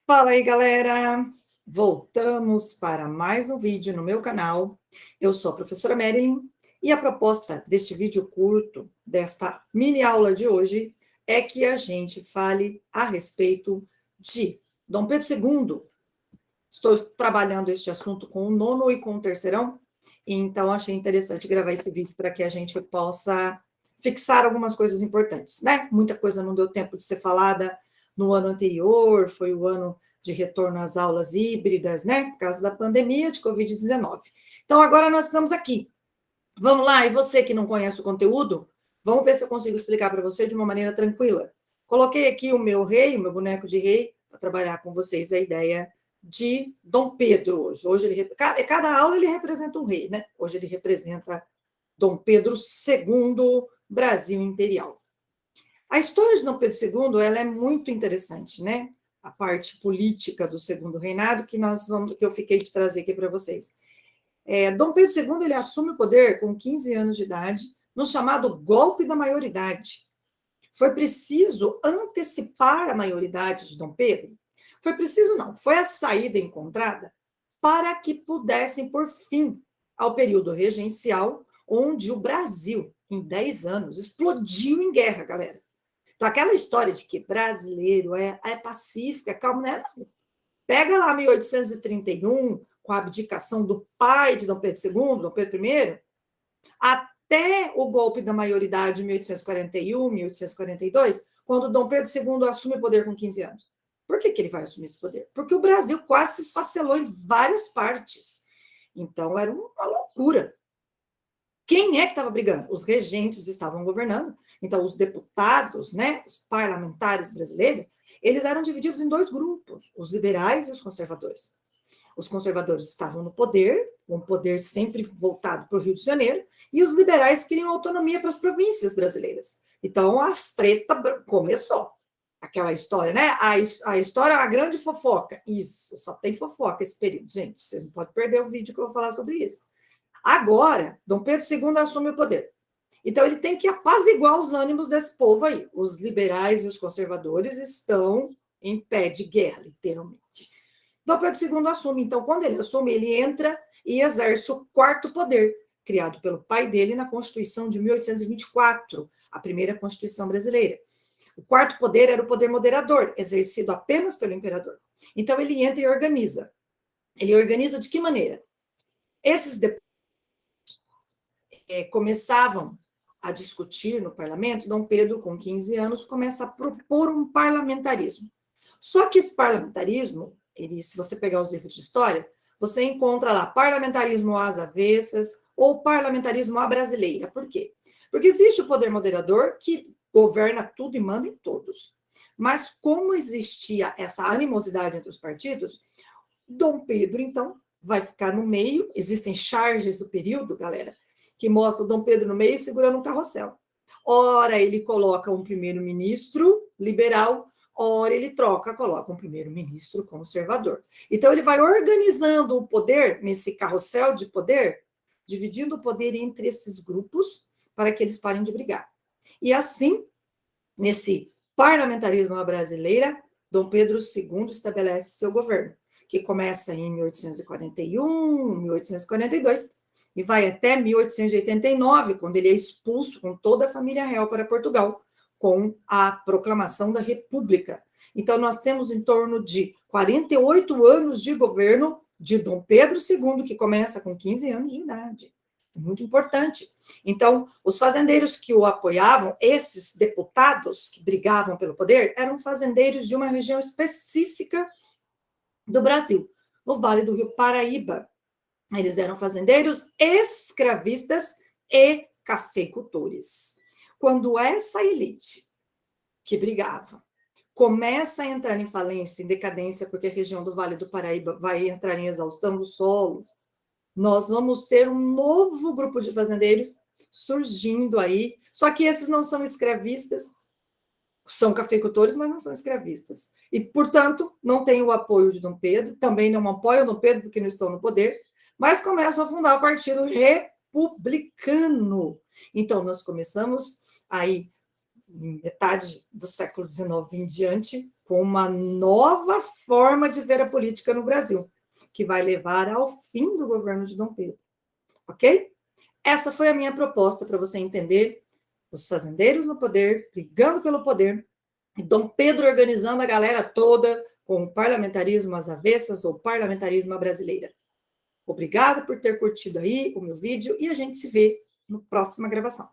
Fala aí, galera! Voltamos para mais um vídeo no meu canal. Eu sou a professora Marilyn e a proposta deste vídeo curto, desta mini aula de hoje, é que a gente fale a respeito de Dom Pedro II. Estou trabalhando este assunto com o nono e com o terceirão, então achei interessante gravar esse vídeo para que a gente possa fixar algumas coisas importantes, né? Muita coisa não deu tempo de ser falada no ano anterior, foi o ano de retorno às aulas híbridas, né? Por causa da pandemia de Covid-19. Então, agora nós estamos aqui. Vamos lá, e você que não conhece o conteúdo, vamos ver se eu consigo explicar para você de uma maneira tranquila. Coloquei aqui o meu rei, o meu boneco de rei, para trabalhar com vocês a ideia de Dom Pedro hoje. Cada aula ele representa um rei, né? Hoje ele representa Dom Pedro II, Brasil Imperial. A história de Dom Pedro II ela é muito interessante, né? A parte política do Segundo Reinado que eu fiquei de trazer aqui para vocês. Dom Pedro II ele assume o poder com 15 anos de idade, no chamado golpe da maioridade. Foi preciso antecipar a maioridade de Dom Pedro? Foi preciso não, foi a saída encontrada para que pudessem pôr fim ao período regencial, onde o Brasil, em 10 anos, explodiu em guerra, galera. Então, aquela história de que brasileiro é pacífico, é calmo, né? Pega lá 1831, com a abdicação do pai de Dom Pedro II, Dom Pedro I, até o golpe da maioridade em 1841, 1842, quando Dom Pedro II assume o poder com 15 anos. Por que ele vai assumir esse poder? Porque o Brasil quase se esfacelou em várias partes. Então, era uma loucura. Quem é que estava brigando? Os regentes estavam governando. Então, os deputados, né, os parlamentares brasileiros, eles eram divididos em dois grupos, os liberais e os conservadores. Os conservadores estavam no poder, um poder sempre voltado para o Rio de Janeiro, e os liberais queriam autonomia para as províncias brasileiras. Então, a treta começou. Aquela história, né? A história, a grande fofoca. Isso, só tem fofoca esse período, gente. Vocês não podem perder o vídeo que eu vou falar sobre isso. Agora, Dom Pedro II assume o poder. Então, ele tem que apaziguar os ânimos desse povo aí. Os liberais e os conservadores estão em pé de guerra, literalmente. Dom Pedro II assume. Então, quando ele assume, ele entra e exerce o quarto poder, criado pelo pai dele na Constituição de 1824, a primeira Constituição brasileira. O quarto poder era o poder moderador, exercido apenas pelo imperador. Então, ele entra e organiza. Ele organiza de que maneira? Esses deputados começavam a discutir no parlamento. Dom Pedro, com 15 anos, começa a propor um parlamentarismo. Só que esse parlamentarismo, se você pegar os livros de história, você encontra lá parlamentarismo às avessas ou parlamentarismo à brasileira. Por quê? Porque existe o poder moderador que governa tudo e manda em todos. Mas como existia essa animosidade entre os partidos, Dom Pedro, então, vai ficar no meio. Existem charges do período, galera, que mostra o Dom Pedro no meio segurando um carrossel. Ora, ele coloca um primeiro-ministro liberal, ora ele coloca um primeiro-ministro conservador. Então, ele vai organizando o poder nesse carrossel de poder, dividindo o poder entre esses grupos para que eles parem de brigar. E assim, nesse parlamentarismo brasileira, Dom Pedro II estabelece seu governo, que começa em 1841, 1842, e vai até 1889, quando ele é expulso com toda a família real para Portugal, com a proclamação da República. Então, nós temos em torno de 48 anos de governo de Dom Pedro II, que começa com 15 anos de idade. Muito importante. Então, os fazendeiros que o apoiavam, esses deputados que brigavam pelo poder, eram fazendeiros de uma região específica do Brasil, no Vale do Rio Paraíba. Eles eram fazendeiros, escravistas e cafeicultores. Quando essa elite que brigava começa a entrar em falência, em decadência, porque a região do Vale do Paraíba vai entrar em exaustão do solo, nós vamos ter um novo grupo de fazendeiros surgindo aí, só que esses não são escravistas, são cafeicultores, mas não são escravistas. E, portanto, não têm o apoio de Dom Pedro, também não apoiam Dom Pedro porque não estão no poder, mas começam a fundar o Partido Republicano. Então, nós começamos aí, metade do século XIX em diante, com uma nova forma de ver a política no Brasil, que vai levar ao fim do governo de Dom Pedro. Ok? Essa foi a minha proposta para você entender os fazendeiros no poder, brigando pelo poder, e Dom Pedro organizando a galera toda com o parlamentarismo às avessas ou parlamentarismo à brasileira. Obrigada por ter curtido aí o meu vídeo e a gente se vê na próxima gravação.